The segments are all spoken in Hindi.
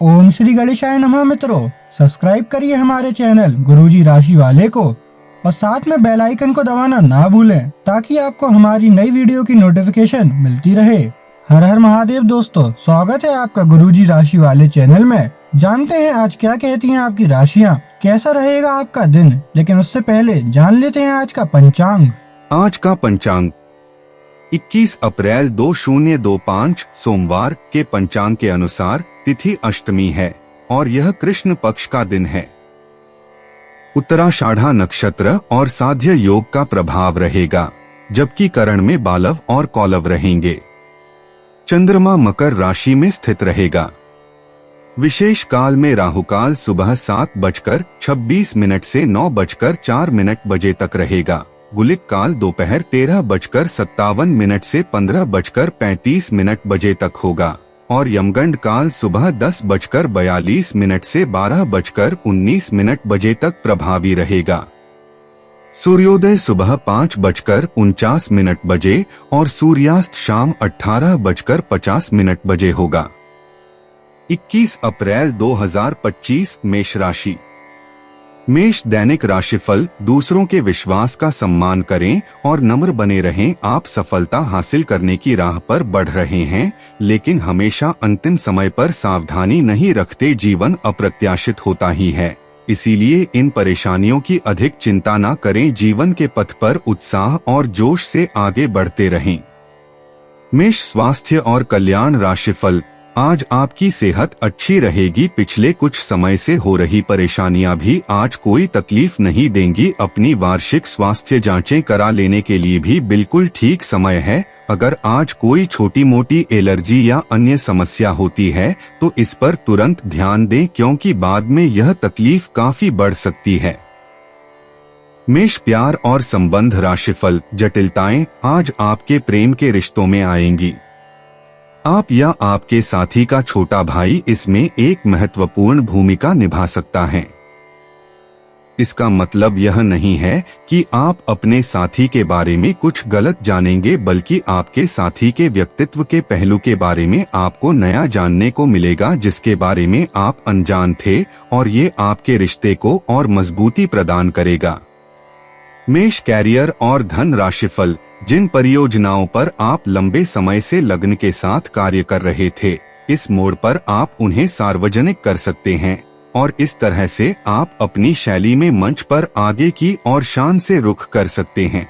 ओम श्री गणेशाय नमः। मित्रों, सब्सक्राइब करिए हमारे चैनल गुरुजी राशि वाले को और साथ में बेल आइकन को दबाना ना भूलें ताकि आपको हमारी नई वीडियो की नोटिफिकेशन मिलती रहे। हर हर महादेव दोस्तों, स्वागत है आपका गुरुजी राशि वाले चैनल में। जानते हैं आज क्या कहती हैं आपकी राशियां, कैसा रहेगा आपका दिन। लेकिन उससे पहले जान लेते हैं आज का पंचांग। आज का पंचांग 21 अप्रैल 2025 सोमवार के पंचांग के अनुसार तिथि अष्टमी है और यह कृष्ण पक्ष का दिन है। उत्तराषाढ़ा नक्षत्र और साध्य योग का प्रभाव रहेगा, जबकि करण में बालव और कौलव रहेंगे। चंद्रमा मकर राशि में स्थित रहेगा। विशेष काल में राहुकाल सुबह 7:26 से 9:04 बजे तक रहेगा। गुलिक काल दोपहर 13:57 से 15:35 बजे तक होगा और यमगंड काल सुबह 10:42 से 12:19 बजे तक प्रभावी रहेगा। सूर्योदय सुबह 5:49 बजे और सूर्यास्त शाम 18:50 बजे होगा। 21 अप्रैल 2025 मेष राशि। मेष दैनिक राशिफल। दूसरों के विश्वास का सम्मान करें और नम्र बने रहें। आप सफलता हासिल करने की राह पर बढ़ रहे हैं, लेकिन हमेशा अंतिम समय पर सावधानी नहीं रखते जीवन अप्रत्याशित होता ही है। इसीलिए इन परेशानियों की अधिक चिंता न करें। जीवन के पथ पर उत्साह और जोश से आगे बढ़ते रहें। मेष स्वास्थ्य और कल्याण राशिफल। आज आपकी सेहत अच्छी रहेगी। पिछले कुछ समय से हो रही परेशानियां भी आज कोई तकलीफ नहीं देंगी। अपनी वार्षिक स्वास्थ्य जांचें करा लेने के लिए भी बिल्कुल ठीक समय है। अगर आज कोई छोटी मोटी एलर्जी या अन्य समस्या होती है तो इस पर तुरंत ध्यान दें, क्योंकि बाद में यह तकलीफ काफी बढ़ सकती है। मेष प्यार और संबंध राशिफल। जटिलताएं आज आपके प्रेम के रिश्तों में आएंगी। आप या आपके साथी का छोटा भाई इसमें एक महत्वपूर्ण भूमिका निभा सकता है। इसका मतलब यह नहीं है कि आप अपने साथी के बारे में कुछ गलत जानेंगे, बल्कि आपके साथी के व्यक्तित्व के पहलू के बारे में आपको नया जानने को मिलेगा, जिसके बारे में आप अनजान थे, और ये आपके रिश्ते को और मजबूती प्रदान करेगा। मेष कैरियर और धन राशिफल। जिन परियोजनाओं पर आप लंबे समय से लगन के साथ कार्य कर रहे थे, इस मोड़ पर आप उन्हें सार्वजनिक कर सकते हैं और इस तरह से आप अपनी शैली में मंच पर आगे की और शान से रुख कर सकते हैं।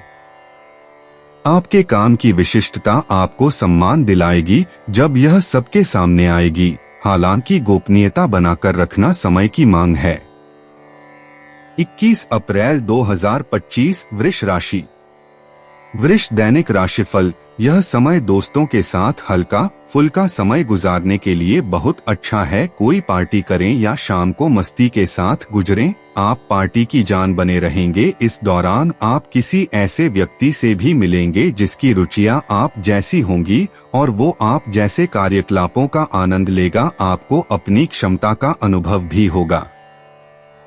आपके काम की विशिष्टता आपको सम्मान दिलाएगी जब यह सबके सामने आएगी। हालांकि गोपनीयता बनाकर रखना समय की मांग है। 21 अप्रैल 2025 वृष राशि। वृष दैनिक राशिफल। यह समय दोस्तों के साथ हल्का फुल्का समय गुजारने के लिए बहुत अच्छा है। कोई पार्टी करें या शाम को मस्ती के साथ गुजरें, आप पार्टी की जान बने रहेंगे। इस दौरान आप किसी ऐसे व्यक्ति से भी मिलेंगे जिसकी रुचियां आप जैसी होंगी और वो आप जैसे कार्यकलापों का आनंद लेगा। आपको अपनी क्षमता का अनुभव भी होगा।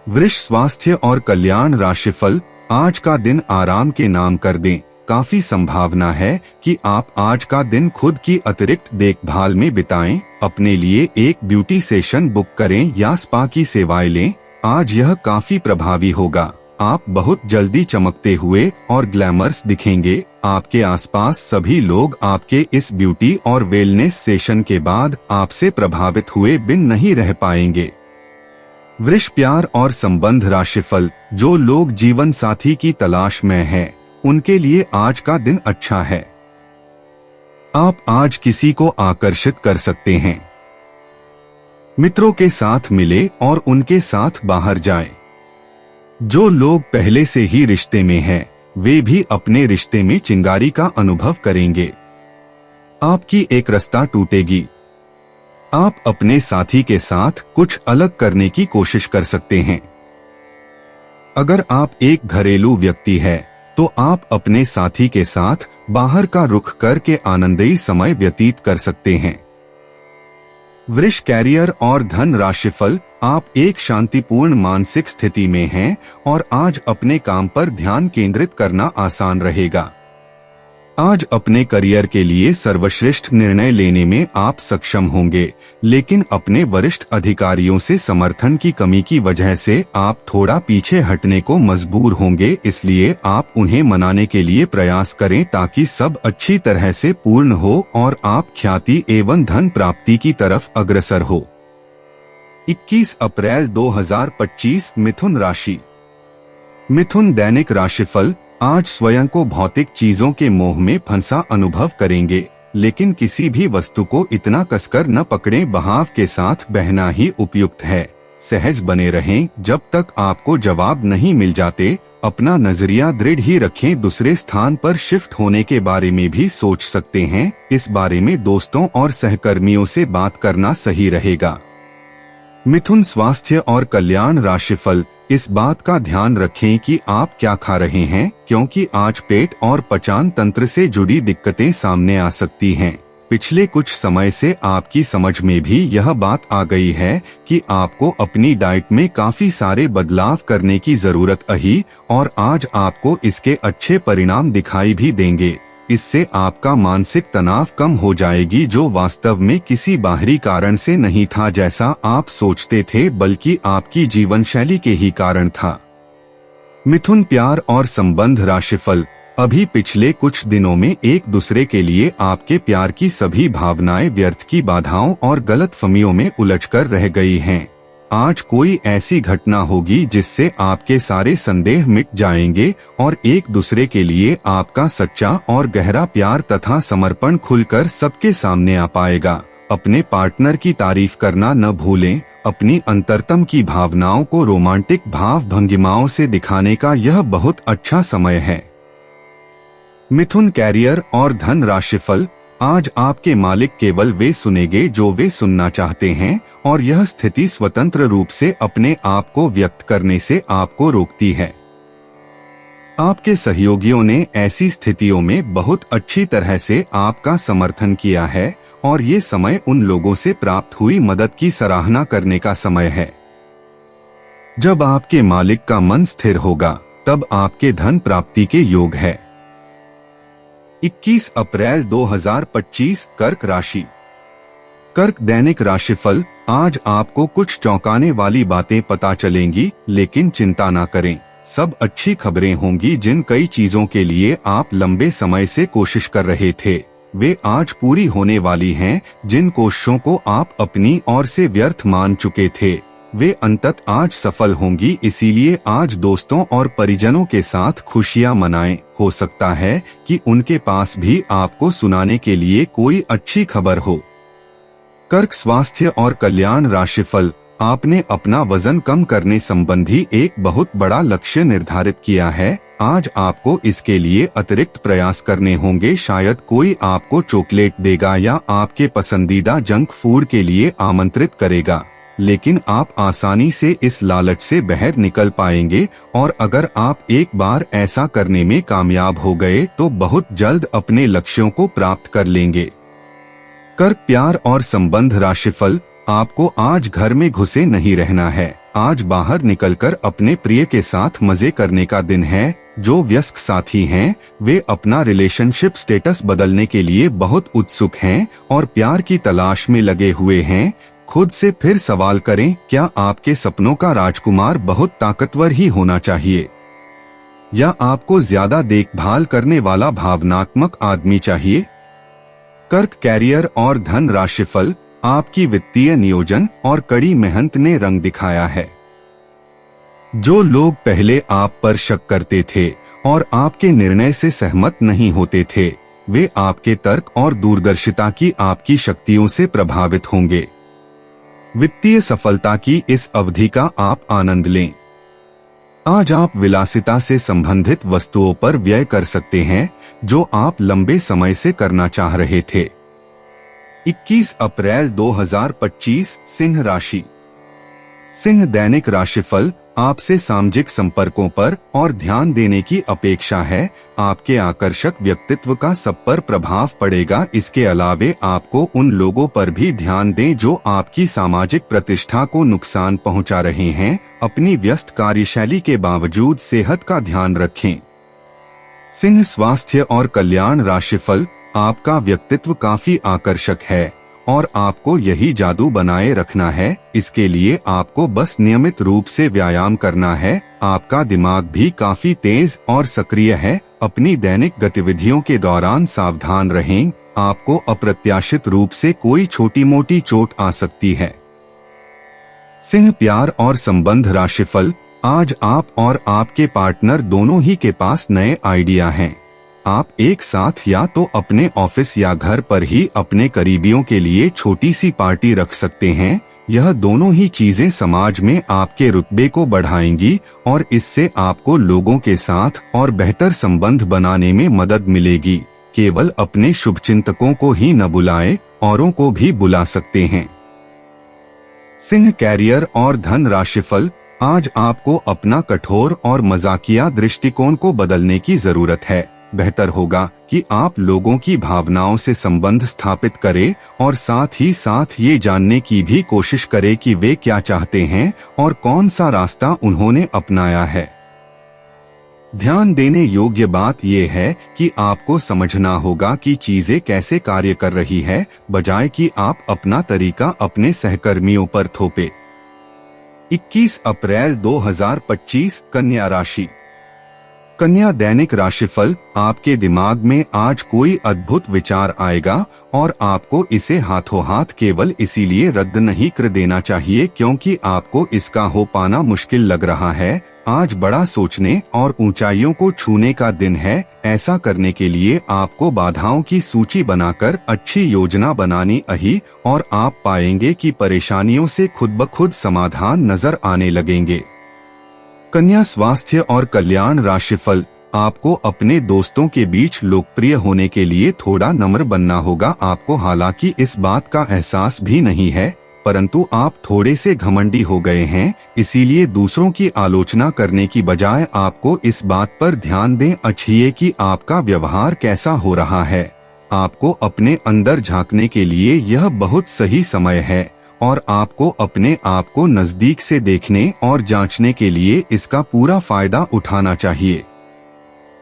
वृष स्वास्थ्य और कल्याण राशिफल। आज का दिन आराम के नाम कर दें। काफी संभावना है कि आप आज का दिन खुद की अतिरिक्त देखभाल में बिताएं। अपने लिए एक ब्यूटी सेशन बुक करें या स्पा की सेवाएं लें। आज यह काफी प्रभावी होगा। आप बहुत जल्दी चमकते हुए और ग्लैमरस दिखेंगे। आपके आसपास सभी लोग आपके इस ब्यूटी और वेलनेस सेशन के बाद आपसे प्रभावित हुए बिन नहीं रह पाएंगे। वृष प्यार और संबंध राशिफल। जो लोग जीवन साथी की तलाश में हैं, उनके लिए आज का दिन अच्छा है। आप आज किसी को आकर्षित कर सकते हैं। मित्रों के साथ मिले और उनके साथ बाहर जाएं। जो लोग पहले से ही रिश्ते में हैं, वे भी अपने रिश्ते में चिंगारी का अनुभव करेंगे। आपकी एक रास्ता टूटेगी। आप अपने साथी के साथ कुछ अलग करने की कोशिश कर सकते हैं। अगर आप एक घरेलू व्यक्ति हैं, तो आप अपने साथी के साथ बाहर का रुख करके आनंदमयी समय व्यतीत कर सकते हैं। वृष कैरियर और धन राशिफल। आप एक शांतिपूर्ण मानसिक स्थिति में हैं और आज अपने काम पर ध्यान केंद्रित करना आसान रहेगा। आज अपने करियर के लिए सर्वश्रेष्ठ निर्णय लेने में आप सक्षम होंगे, लेकिन अपने वरिष्ठ अधिकारियों से समर्थन की कमी की वजह से आप थोड़ा पीछे हटने को मजबूर होंगे। इसलिए आप उन्हें मनाने के लिए प्रयास करें ताकि सब अच्छी तरह से पूर्ण हो और आप ख्याति एवं धन प्राप्ति की तरफ अग्रसर हो। 21 अप्रैल 2025 मिथुन राशि। मिथुन दैनिक राशिफल। आज स्वयं को भौतिक चीजों के मोह में फंसा अनुभव करेंगे, लेकिन किसी भी वस्तु को इतना कसकर न पकड़ें, बहाव के साथ बहना ही उपयुक्त है। सहज बने रहें जब तक आपको जवाब नहीं मिल जाते। अपना नजरिया दृढ़ ही रखें। दूसरे स्थान पर शिफ्ट होने के बारे में भी सोच सकते हैं। इस बारे में दोस्तों और सहकर्मियों से बात करना सही रहेगा। मिथुन स्वास्थ्य और कल्याण राशिफल। इस बात का ध्यान रखें कि आप क्या खा रहे हैं, क्योंकि आज पेट और पाचन तंत्र से जुड़ी दिक्कतें सामने आ सकती हैं। पिछले कुछ समय से आपकी समझ में भी यह बात आ गई है कि आपको अपनी डाइट में काफी सारे बदलाव करने की जरूरत है और आज आपको इसके अच्छे परिणाम दिखाई भी देंगे। इससे आपका मानसिक तनाव कम हो जाएगी, जो वास्तव में किसी बाहरी कारण से नहीं था जैसा आप सोचते थे, बल्कि आपकी जीवन शैली के ही कारण था। मिथुन प्यार और संबंध राशिफल। अभी पिछले कुछ दिनों में एक दूसरे के लिए आपके प्यार की सभी भावनाएं व्यर्थ की बाधाओं और गलतफहमियों में उलझकर रह गई हैं। आज कोई ऐसी घटना होगी जिससे आपके सारे संदेह मिट जाएंगे और एक दूसरे के लिए आपका सच्चा और गहरा प्यार तथा समर्पण खुलकर सबके सामने आ पाएगा। अपने पार्टनर की तारीफ करना न भूलें। अपनी अंतरतम की भावनाओं को रोमांटिक भाव भंगिमाओं से दिखाने का यह बहुत अच्छा समय है। मिथुन कैरियर और धन राशिफल। आज आपके मालिक केवल वे सुनेंगे जो वे सुनना चाहते हैं और यह स्थिति स्वतंत्र रूप से अपने आप को व्यक्त करने से आपको रोकती है। आपके सहयोगियों ने ऐसी स्थितियों में बहुत अच्छी तरह से आपका समर्थन किया है और ये समय उन लोगों से प्राप्त हुई मदद की सराहना करने का समय है। जब आपके मालिक का मन स्थिर होगा तब आपके धन प्राप्ति के योग है। 21 अप्रैल 2025 कर्क राशि। कर्क दैनिक राशिफल। आज आपको कुछ चौंकाने वाली बातें पता चलेंगी, लेकिन चिंता ना करें। सब अच्छी खबरें होंगी। जिन कई चीजों के लिए आप लंबे समय से कोशिश कर रहे थे, वे आज पूरी होने वाली हैं। जिन कोशिशों को आप अपनी ओर से व्यर्थ मान चुके थे, वे अंतत आज सफल होंगी। इसीलिए आज दोस्तों और परिजनों के साथ खुशियां मनाएं। हो सकता है कि उनके पास भी आपको सुनाने के लिए कोई अच्छी खबर हो। कर्क स्वास्थ्य और कल्याण राशिफल। आपने अपना वजन कम करने संबंधी एक बहुत बड़ा लक्ष्य निर्धारित किया है। आज आपको इसके लिए अतिरिक्त प्रयास करने होंगे। शायद कोई आपको चॉकलेट देगा या आपके पसंदीदा जंक फूड के लिए आमंत्रित करेगा, लेकिन आप आसानी से इस लालच से बाहर निकल पाएंगे और अगर आप एक बार ऐसा करने में कामयाब हो गए तो बहुत जल्द अपने लक्ष्यों को प्राप्त कर लेंगे। कर्क प्यार और संबंध राशिफल। आपको आज घर में घुसे नहीं रहना है। आज बाहर निकलकर अपने प्रिय के साथ मजे करने का दिन है। जो वयस्क साथी हैं, वे अपना रिलेशनशिप स्टेटस बदलने के लिए बहुत उत्सुक हैं और प्यार की तलाश में लगे हुए हैं। खुद से फिर सवाल करें, क्या आपके सपनों का राजकुमार बहुत ताकतवर ही होना चाहिए या आपको ज्यादा देखभाल करने वाला भावनात्मक आदमी चाहिए? कर्क कैरियर और धन राशिफल। आपकी वित्तीय नियोजन और कड़ी मेहनत ने रंग दिखाया है। जो लोग पहले आप पर शक करते थे और आपके निर्णय से सहमत नहीं होते थे, वे आपके तर्क और दूरदर्शिता की आपकी शक्तियों से प्रभावित होंगे। वित्तीय सफलता की इस अवधि का आप आनंद लें। आज आप विलासिता से संबंधित वस्तुओं पर व्यय कर सकते हैं जो आप लंबे समय से करना चाह रहे थे। 21 अप्रैल 2025 सिंह राशि। सिंह दैनिक राशिफल। आपसे सामाजिक संपर्कों पर और ध्यान देने की अपेक्षा है। आपके आकर्षक व्यक्तित्व का सब पर प्रभाव पड़ेगा। इसके अलावे आपको उन लोगों पर भी ध्यान दें जो आपकी सामाजिक प्रतिष्ठा को नुकसान पहुंचा रहे हैं। अपनी व्यस्त कार्यशैली के बावजूद सेहत का ध्यान रखें। सिंह स्वास्थ्य और कल्याण राशिफल, आपका व्यक्तित्व काफी आकर्षक है और आपको यही जादू बनाए रखना है। इसके लिए आपको बस नियमित रूप से व्यायाम करना है। आपका दिमाग भी काफी तेज और सक्रिय है। अपनी दैनिक गतिविधियों के दौरान सावधान रहें, आपको अप्रत्याशित रूप से कोई छोटी मोटी चोट आ सकती है। सिंह प्यार और संबंध राशिफल, आज आप और आपके पार्टनर दोनों ही के पास नए आइडिया हैं। आप एक साथ या तो अपने ऑफिस या घर पर ही अपने करीबियों के लिए छोटी सी पार्टी रख सकते हैं। यह दोनों ही चीजें समाज में आपके रुतबे को बढ़ाएंगी और इससे आपको लोगों के साथ और बेहतर संबंध बनाने में मदद मिलेगी। केवल अपने शुभचिंतकों को ही न बुलाएं, औरों को भी बुला सकते हैं। सिंह कैरियर और धन राशिफल, आज आपको अपना कठोर और मजाकिया दृष्टिकोण को बदलने की जरूरत है। बेहतर होगा कि आप लोगों की भावनाओं से संबंध स्थापित करें और साथ ही साथ ये जानने की भी कोशिश करें कि वे क्या चाहते हैं और कौन सा रास्ता उन्होंने अपनाया है। ध्यान देने योग्य बात यह है कि आपको समझना होगा कि चीजें कैसे कार्य कर रही है, बजाय कि आप अपना तरीका अपने सहकर्मियों पर थोपे। 21 अप्रैल 2025 कन्या राशि। कन्या दैनिक राशिफल, आपके दिमाग में आज कोई अद्भुत विचार आएगा और आपको इसे हाथों हाथ केवल इसीलिए रद्द नहीं कर देना चाहिए क्योंकि आपको इसका हो पाना मुश्किल लग रहा है। आज बड़ा सोचने और ऊंचाइयों को छूने का दिन है। ऐसा करने के लिए आपको बाधाओं की सूची बनाकर अच्छी योजना बनानी अही और आप पाएंगे कि परेशानियों से खुद ब खुद समाधान नजर आने लगेंगे। कन्या स्वास्थ्य और कल्याण राशिफल, आपको अपने दोस्तों के बीच लोकप्रिय होने के लिए थोड़ा नम्र बनना होगा। आपको हालांकि इस बात का एहसास भी नहीं है, परंतु आप थोड़े से घमंडी हो गए हैं। इसीलिए दूसरों की आलोचना करने की बजाय आपको इस बात पर ध्यान दें चाहिए कि आपका व्यवहार कैसा हो रहा है। आपको अपने अंदर झांकने के लिए यह बहुत सही समय है और आपको अपने आप को नजदीक से देखने और जांचने के लिए इसका पूरा फायदा उठाना चाहिए।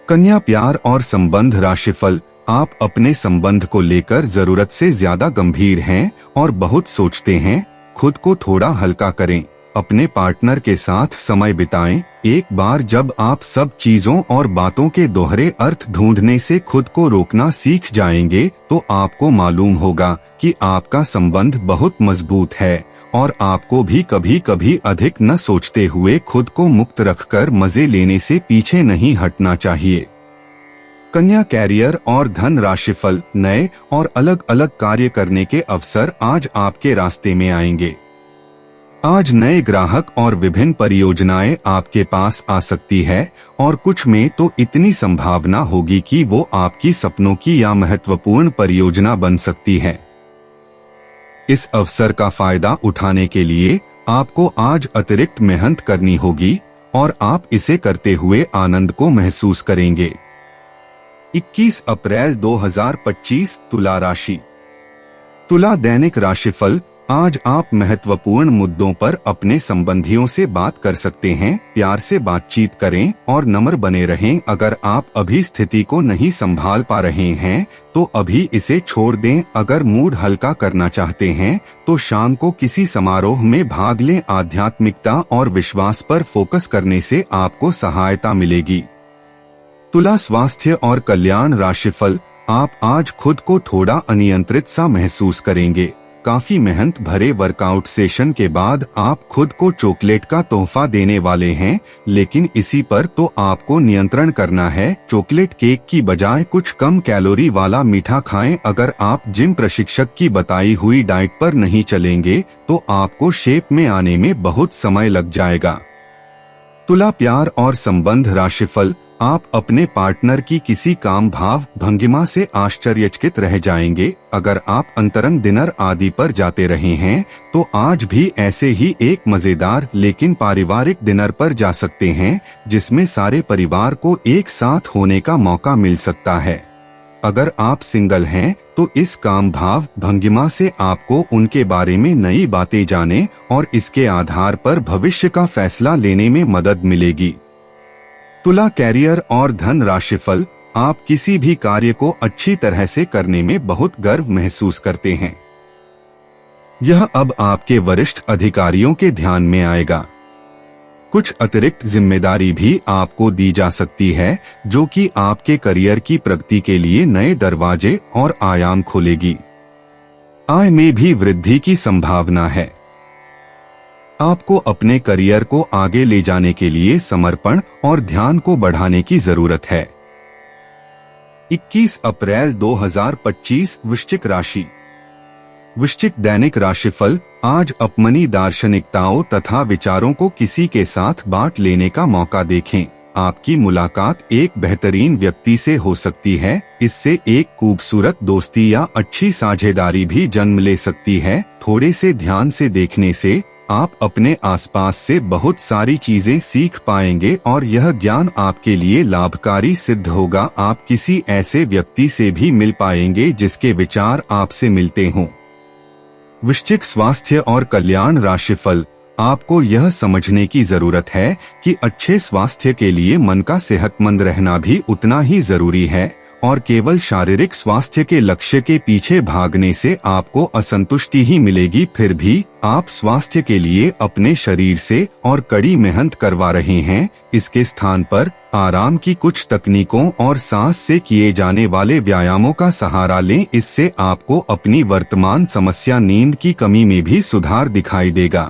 कन्या प्यार और संबंध राशिफल, आप अपने संबंध को लेकर जरूरत से ज्यादा गंभीर हैं और बहुत सोचते हैं। खुद को थोड़ा हल्का करें, अपने पार्टनर के साथ समय बिताएं। एक बार जब आप सब चीजों और बातों के दोहरे अर्थ ढूंढने से खुद को रोकना सीख जाएंगे तो आपको मालूम होगा कि आपका संबंध बहुत मजबूत है और आपको भी कभी कभी अधिक न सोचते हुए खुद को मुक्त रखकर मजे लेने से पीछे नहीं हटना चाहिए। कन्या कैरियर और धन राशिफल, नए और अलग अलग कार्य करने के अवसर आज आपके रास्ते में आएंगे। आज नए ग्राहक और विभिन्न परियोजनाएं आपके पास आ सकती है और कुछ में तो इतनी संभावना होगी कि वो आपकी सपनों की या महत्वपूर्ण परियोजना बन सकती है। इस अवसर का फायदा उठाने के लिए आपको आज अतिरिक्त मेहनत करनी होगी और आप इसे करते हुए आनंद को महसूस करेंगे। 21 अप्रैल 2025 तुला राशि। तुला दैनिक राशिफल, आज आप महत्वपूर्ण मुद्दों पर अपने संबंधियों से बात कर सकते हैं। प्यार से बातचीत करें और नम्र बने रहें। अगर आप अभी स्थिति को नहीं संभाल पा रहे हैं तो अभी इसे छोड़ दें। अगर मूड हल्का करना चाहते हैं तो शाम को किसी समारोह में भाग लें। आध्यात्मिकता और विश्वास पर फोकस करने से आपको सहायता मिलेगी। तुला स्वास्थ्य और कल्याण राशिफल, आप आज खुद को थोड़ा अनियंत्रित सा महसूस करेंगे। काफी मेहनत भरे वर्कआउट सेशन के बाद आप खुद को चॉकलेट का तोहफा देने वाले हैं, लेकिन इसी पर तो आपको नियंत्रण करना है। चॉकलेट केक की बजाय कुछ कम कैलोरी वाला मीठा खाएं। अगर आप जिम प्रशिक्षक की बताई हुई डाइट पर नहीं चलेंगे तो आपको शेप में आने में बहुत समय लग जाएगा। तुला प्यार और संबंध राशिफल, आप अपने पार्टनर की किसी काम भाव भंगिमा से आश्चर्यचकित रह जाएंगे। अगर आप अंतरंग डिनर आदि पर जाते रहे हैं तो आज भी ऐसे ही एक मजेदार लेकिन पारिवारिक डिनर पर जा सकते हैं जिसमें सारे परिवार को एक साथ होने का मौका मिल सकता है। अगर आप सिंगल हैं तो इस काम भाव भंगिमा से आपको उनके बारे में नई बातें जाने और इसके आधार पर भविष्य का फैसला लेने में मदद मिलेगी। तुला कैरियर और धन राशिफल, आप किसी भी कार्य को अच्छी तरह से करने में बहुत गर्व महसूस करते हैं। यह अब आपके वरिष्ठ अधिकारियों के ध्यान में आएगा। कुछ अतिरिक्त जिम्मेदारी भी आपको दी जा सकती है, जो कि आपके करियर की प्रगति के लिए नए दरवाजे और आयाम खोलेगी। आय में भी वृद्धि की संभावना है। आपको अपने करियर को आगे ले जाने के लिए समर्पण और ध्यान को बढ़ाने की जरूरत है। 21 अप्रैल 2025 वृश्चिक राशि। वृश्चिक दैनिक राशिफल। आज अपनी दार्शनिकताओं तथा विचारों को किसी के साथ बांट लेने का मौका देखें। आपकी मुलाकात एक बेहतरीन व्यक्ति से हो सकती है। इससे एक खूबसूरत दोस्ती या अच्छी साझेदारी भी जन्म ले सकती है। थोड़े से ध्यान से देखने से आप अपने आसपास से बहुत सारी चीजें सीख पाएंगे और यह ज्ञान आपके लिए लाभकारी सिद्ध होगा। आप किसी ऐसे व्यक्ति से भी मिल पाएंगे जिसके विचार आपसे मिलते हों। वृश्चिक स्वास्थ्य और कल्याण राशिफल। आपको यह समझने की जरूरत है कि अच्छे स्वास्थ्य के लिए मन का सेहतमंद रहना भी उतना ही जरूरी है, और केवल शारीरिक स्वास्थ्य के लक्ष्य के पीछे भागने से आपको असंतुष्टि ही मिलेगी। फिर भी आप स्वास्थ्य के लिए अपने शरीर से और कड़ी मेहनत करवा रहे हैं। इसके स्थान पर आराम की कुछ तकनीकों और सांस से किए जाने वाले व्यायामों का सहारा लें। इससे आपको अपनी वर्तमान समस्या नींद की कमी में भी सुधार दिखाई देगा।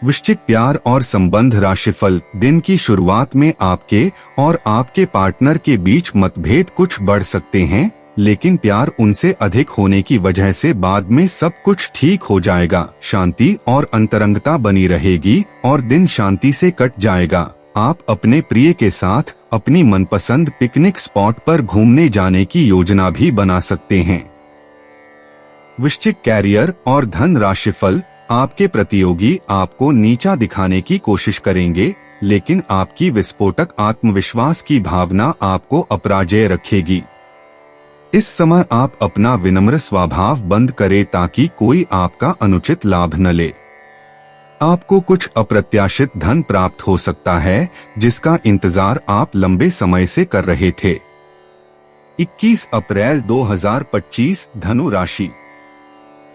वृश्चिक प्यार और संबंध राशिफल। दिन की शुरुआत में आपके और आपके पार्टनर के बीच मतभेद कुछ बढ़ सकते हैं, लेकिन प्यार उनसे अधिक होने की वजह से बाद में सब कुछ ठीक हो जाएगा। शांति और अंतरंगता बनी रहेगी और दिन शांति से कट जाएगा। आप अपने प्रिय के साथ अपनी मनपसंद पिकनिक स्पॉट पर घूमने जाने की योजना भी बना सकते हैं। वृश्चिक कैरियर और धन राशिफल। आपके प्रतियोगी आपको नीचा दिखाने की कोशिश करेंगे, लेकिन आपकी विस्फोटक आत्मविश्वास की भावना आपको अपराजेय रखेगी। इस समय आप अपना विनम्र स्वभाव बंद करें ताकि कोई आपका अनुचित लाभ न ले। आपको कुछ अप्रत्याशित धन प्राप्त हो सकता है, जिसका इंतजार आप लंबे समय से कर रहे थे। 21 अप्रैल 2025 धनु राशि।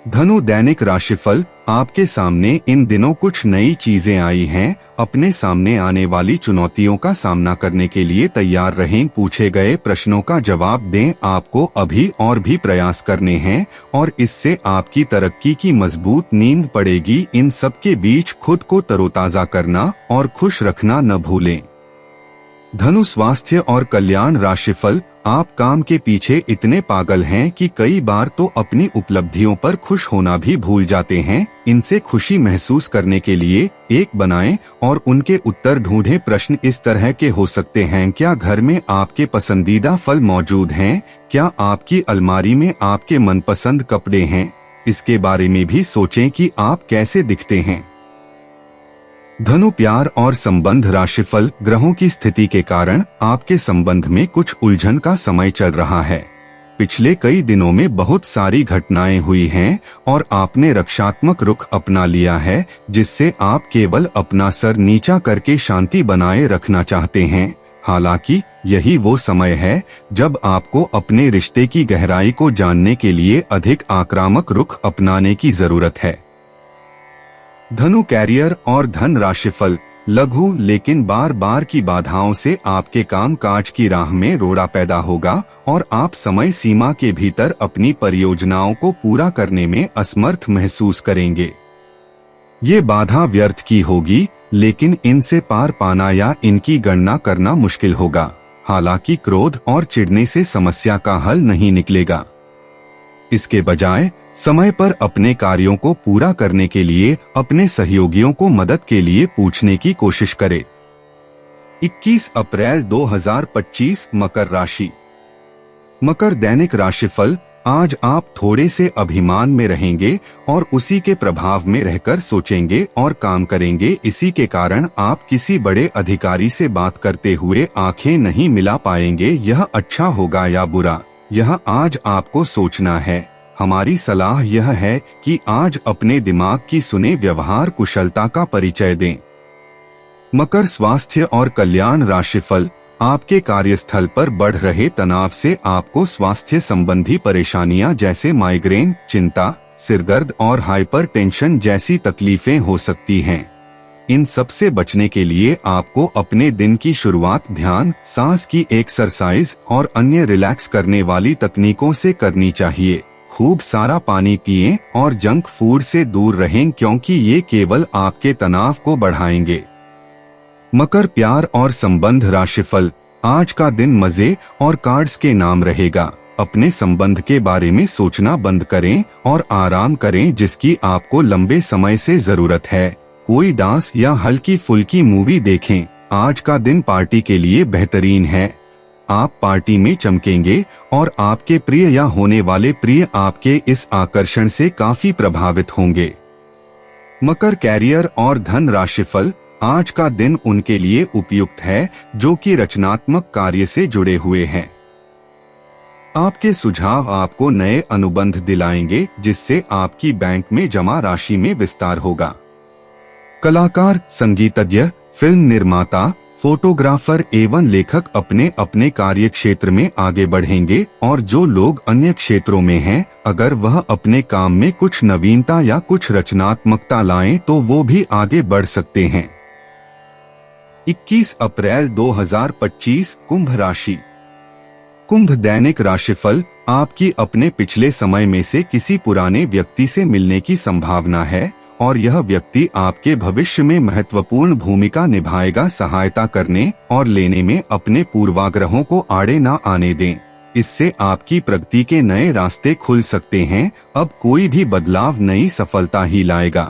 धनु दैनिक राशिफल। आपके सामने इन दिनों कुछ नई चीजें आई हैं। अपने सामने आने वाली चुनौतियों का सामना करने के लिए तैयार रहें। पूछे गए प्रश्नों का जवाब दें। आपको अभी और भी प्रयास करने हैं और इससे आपकी तरक्की की मजबूत नींव पड़ेगी। इन सब के बीच खुद को तरोताजा करना और खुश रखना न भूलें। धनु स्वास्थ्य और कल्याण राशिफल। आप काम के पीछे इतने पागल हैं कि कई बार तो अपनी उपलब्धियों पर खुश होना भी भूल जाते हैं। इनसे खुशी महसूस करने के लिए एक बनाएं और उनके उत्तर ढूंढें। प्रश्न इस तरह के हो सकते हैं: क्या घर में आपके पसंदीदा फल मौजूद हैं? क्या आपकी अलमारी में आपके मनपसंद कपड़े हैं? इसके बारे में भी सोचें कि आप कैसे दिखते हैं। धनु प्यार और संबंध राशिफल। ग्रहों की स्थिति के कारण आपके संबंध में कुछ उलझन का समय चल रहा है। पिछले कई दिनों में बहुत सारी घटनाएं हुई हैं और आपने रक्षात्मक रुख अपना लिया है, जिससे आप केवल अपना सर नीचा करके शांति बनाए रखना चाहते हैं। हालांकि यही वो समय है जब आपको अपने रिश्ते की गहराई को जानने के लिए अधिक आक्रामक रुख अपनाने की जरूरत है। धनु कैरियर और धन राशिफल। लघु लेकिन बार बार की बाधाओं से आपके काम काज की राह में रोड़ा पैदा होगा और आप समय सीमा के भीतर अपनी परियोजनाओं को पूरा करने में असमर्थ महसूस करेंगे। ये बाधा व्यर्थ की होगी, लेकिन इनसे पार पाना या इनकी गणना करना मुश्किल होगा। हालांकि क्रोध और चिढ़ने से समस्या का हल नहीं निकलेगा। इसके बजाय समय पर अपने कार्यों को पूरा करने के लिए अपने सहयोगियों को मदद के लिए पूछने की कोशिश करें। 21 अप्रैल 2025 मकर राशि। मकर दैनिक राशिफल। आज आप थोड़े से अभिमान में रहेंगे और उसी के प्रभाव में रहकर सोचेंगे और काम करेंगे। इसी के कारण आप किसी बड़े अधिकारी से बात करते हुए आंखें नहीं मिला पाएंगे। यह अच्छा होगा या बुरा, यह आज आपको सोचना है। हमारी सलाह यह है कि आज अपने दिमाग की सुने व्यवहार कुशलता का परिचय दें। मकर स्वास्थ्य और कल्याण राशिफल। आपके कार्यस्थल पर बढ़ रहे तनाव से आपको स्वास्थ्य संबंधी परेशानियां जैसे माइग्रेन, चिंता, सिरदर्द और हाइपरटेंशन जैसी तकलीफें हो सकती हैं। इन सब से बचने के लिए आपको अपने दिन की शुरुआत ध्यान, सांस की एक्सरसाइज और अन्य रिलैक्स करने वाली तकनीकों से करनी चाहिए। खूब सारा पानी पिएं और जंक फूड से दूर रहें क्योंकि ये केवल आपके तनाव को बढ़ाएंगे। मकर प्यार और संबंध राशिफल। आज का दिन मजे और कार्ड्स के नाम रहेगा। अपने संबंध के बारे में सोचना बंद करें और आराम करें जिसकी आपको लंबे समय से जरूरत है। कोई डांस या हल्की फुल्की मूवी देखें। आज का दिन पार्टी के लिए बेहतरीन है। आप पार्टी में चमकेंगे और आपके प्रिय या होने वाले प्रिय आपके इस आकर्षण से काफी प्रभावित होंगे। मकर कैरियर और धन राशिफल। आज का दिन उनके लिए उपयुक्त है जो कि रचनात्मक कार्य से जुड़े हुए हैं। आपके सुझाव आपको नए अनुबंध दिलाएंगे जिससे आपकी बैंक में जमा राशि में विस्तार होगा। कलाकार, संगीतज्ञ, फिल्म निर्माता, फोटोग्राफर एवं लेखक अपने अपने कार्य क्षेत्र में आगे बढ़ेंगे और जो लोग अन्य क्षेत्रों में हैं, अगर वह अपने काम में कुछ नवीनता या कुछ रचनात्मकता लाएं तो वो भी आगे बढ़ सकते हैं। 21 अप्रैल 2025 कुंभ राशि। कुंभ दैनिक राशिफल। आपकी अपने पिछले समय में से किसी पुराने व्यक्ति से मिलने की संभावना है और यह व्यक्ति आपके भविष्य में महत्वपूर्ण भूमिका निभाएगा। सहायता करने और लेने में अपने पूर्वाग्रहों को आड़े ना आने दें। इससे आपकी प्रगति के नए रास्ते खुल सकते हैं। अब कोई भी बदलाव नई सफलता ही लाएगा।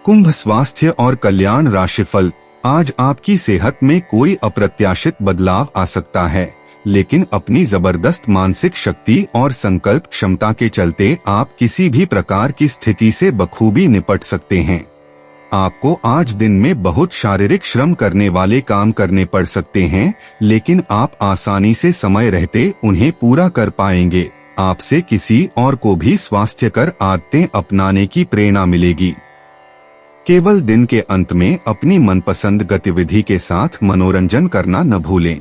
कुंभ स्वास्थ्य और कल्याण राशिफल। आज आपकी सेहत में कोई अप्रत्याशित बदलाव आ सकता है, लेकिन अपनी जबरदस्त मानसिक शक्ति और संकल्प क्षमता के चलते आप किसी भी प्रकार की स्थिति से बखूबी निपट सकते हैं। आपको आज दिन में बहुत शारीरिक श्रम करने वाले काम करने पड़ सकते हैं, लेकिन आप आसानी से समय रहते उन्हें पूरा कर पाएंगे। आपसे किसी और को भी स्वास्थ्यकर आदतें अपनाने की प्रेरणा मिलेगी। केवल दिन के अंत में अपनी मनपसंद गतिविधि के साथ मनोरंजन करना न भूलें।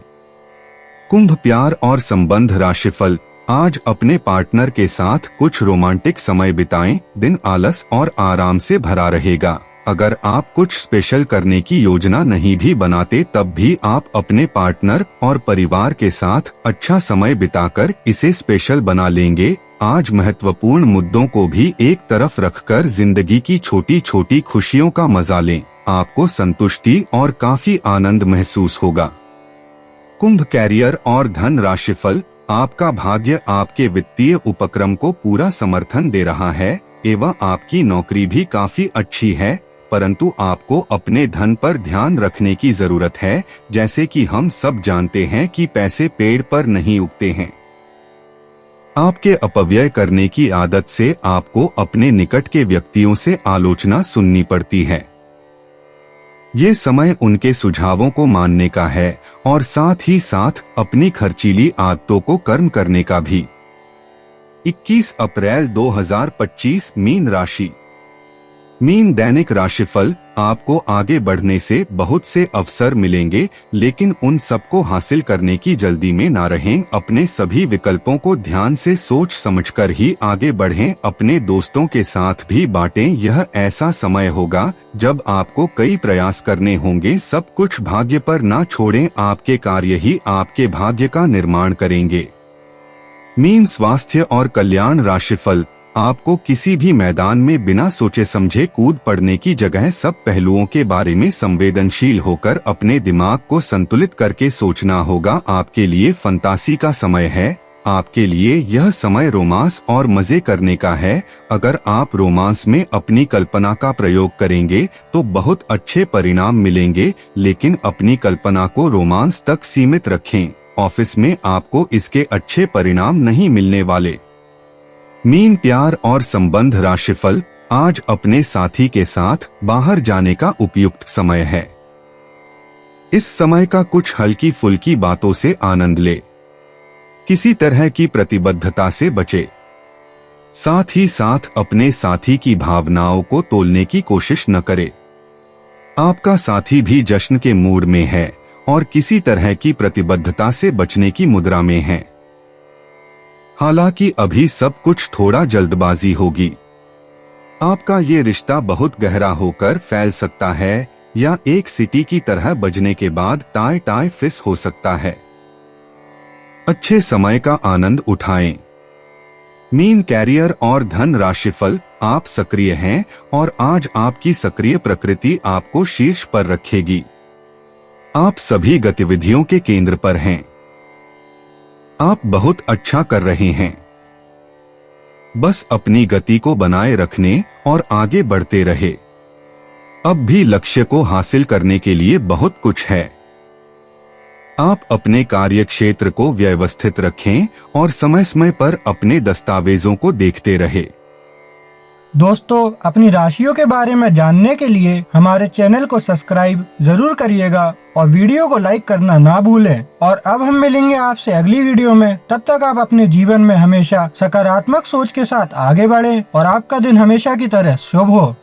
कुंभ प्यार और संबंध राशिफल। आज अपने पार्टनर के साथ कुछ रोमांटिक समय बिताएं। दिन आलस और आराम से भरा रहेगा। अगर आप कुछ स्पेशल करने की योजना नहीं भी बनाते तब भी आप अपने पार्टनर और परिवार के साथ अच्छा समय बिताकर इसे स्पेशल बना लेंगे। आज महत्वपूर्ण मुद्दों को भी एक तरफ रखकर जिंदगी की छोटी छोटी खुशियों का मजा लें। आपको संतुष्टि और काफी आनंद महसूस होगा। कुंभ कैरियर और धन राशिफल। आपका भाग्य आपके वित्तीय उपक्रम को पूरा समर्थन दे रहा है एवं आपकी नौकरी भी काफी अच्छी है, परंतु आपको अपने धन पर ध्यान रखने की जरूरत है। जैसे कि हम सब जानते हैं कि पैसे पेड़ पर नहीं उगते हैं। आपके अपव्यय करने की आदत से आपको अपने निकट के व्यक्तियों से आलोचना सुननी पड़ती है। ये समय उनके सुझावों को मानने का है और साथ ही साथ अपनी खर्चीली आदतों को कर्म करने का भी। 21 अप्रैल 2025 मीन राशि। मीन दैनिक राशिफल। आपको आगे बढ़ने से बहुत से अवसर मिलेंगे, लेकिन उन सबको हासिल करने की जल्दी में ना रहें। अपने सभी विकल्पों को ध्यान से सोच समझकर ही आगे बढ़ें। अपने दोस्तों के साथ भी बांटें। यह ऐसा समय होगा जब आपको कई प्रयास करने होंगे। सब कुछ भाग्य पर ना छोड़ें। आपके कार्य ही आपके भाग्य का निर्माण करेंगे। मीन स्वास्थ्य और कल्याण राशिफल। आपको किसी भी मैदान में बिना सोचे समझे कूद पड़ने की जगह सब पहलुओं के बारे में संवेदनशील होकर अपने दिमाग को संतुलित करके सोचना होगा। आपके लिए फंतासी का समय है। आपके लिए यह समय रोमांस और मजे करने का है। अगर आप रोमांस में अपनी कल्पना का प्रयोग करेंगे तो बहुत अच्छे परिणाम मिलेंगे, लेकिन अपनी कल्पना को रोमांस तक सीमित रखें। ऑफिस में आपको इसके अच्छे परिणाम नहीं मिलने वाले। मीन प्यार और संबंध राशिफल। आज अपने साथी के साथ बाहर जाने का उपयुक्त समय है। इस समय का कुछ हल्की फुल्की बातों से आनंद ले। किसी तरह की प्रतिबद्धता से बचे। साथ ही साथ अपने साथी की भावनाओं को तोलने की कोशिश न करे। आपका साथी भी जश्न के मूड में है और किसी तरह की प्रतिबद्धता से बचने की मुद्रा में हैं। हालांकि अभी सब कुछ थोड़ा जल्दबाजी होगी। आपका ये रिश्ता बहुत गहरा होकर फैल सकता है या एक सीटी की तरह बजने के बाद टाई टाई फिस हो सकता है। अच्छे समय का आनंद उठाएं। मीन कैरियर और धन राशिफल, आप सक्रिय हैं और आज आपकी सक्रिय प्रकृति आपको शीर्ष पर रखेगी। आप सभी गतिविधियों के केंद्र पर हैं। आप बहुत अच्छा कर रहे हैं। बस अपनी गति को बनाए रखने और आगे बढ़ते रहे। अब भी लक्ष्य को हासिल करने के लिए बहुत कुछ है। आप अपने कार्य क्षेत्र को व्यवस्थित रखें और समय समय पर अपने दस्तावेजों को देखते रहे। दोस्तों, अपनी राशियों के बारे में जानने के लिए हमारे चैनल को सब्सक्राइब जरूर करिएगा और वीडियो को लाइक करना ना भूलें। और अब हम मिलेंगे आपसे अगली वीडियो में। तब तक आप अपने जीवन में हमेशा सकारात्मक सोच के साथ आगे बढ़ें और आपका दिन हमेशा की तरह शुभ हो।